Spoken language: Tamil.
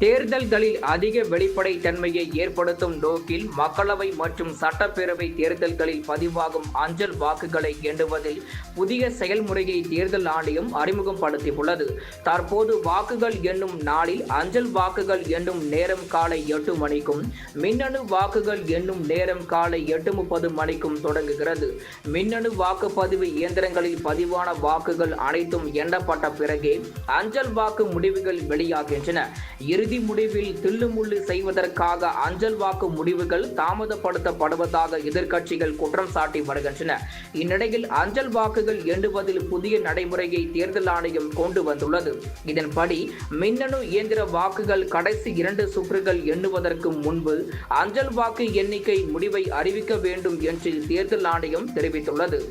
தேர்தல்களில் அதிக வெளிப்படைத்தன்மையை ஏற்படுத்தும் நோக்கில் மக்களவை மற்றும் சட்டப்பேரவை தேர்தல்களில் பதிவாகும் அஞ்சல் வாக்குகளை எண்ணுவதில் புதிய செயல்முறையை தேர்தல் ஆணையம் அறிமுகப்படுத்தியுள்ளது. தற்போது வாக்குகள் எண்ணும் நாளில் அஞ்சல் வாக்குகள் எண்ணும் நேரம் காலை 8 மணிக்கும் மின்னணு வாக்குகள் எண்ணும் நேரம் காலை 8:30 மணிக்கும் தொடங்குகிறது. மின்னணு வாக்குப்பதிவு இயந்திரங்களில் பதிவான வாக்குகள் அனைத்தும் எண்ணப்பட்ட பிறகே அஞ்சல் வாக்கு முடிவுகள் வெளியாகின்றன. இறுதி முடிவில் தில்லுமுள்ளு செய்வதற்காக அஞ்சல் வாக்கு முடிவுகள் தாமதப்படுத்தப்படுவதாக எதிர்க்கட்சிகள் குற்றம் சாட்டி வருகின்றன. இந்நிலையில் அஞ்சல் வாக்குகள் எண்ணுவதில் புதிய நடைமுறையை தேர்தல் ஆணையம் கொண்டு வந்துள்ளது. இதன்படி மின்னணு இயந்திர வாக்குகள் கடைசி 2 சுற்றுகள் எண்ணுவதற்கு முன்பு அஞ்சல் வாக்கு எண்ணிக்கை முடிவை அறிவிக்க வேண்டும் என்று தேர்தல் ஆணையம் தெரிவித்துள்ளது.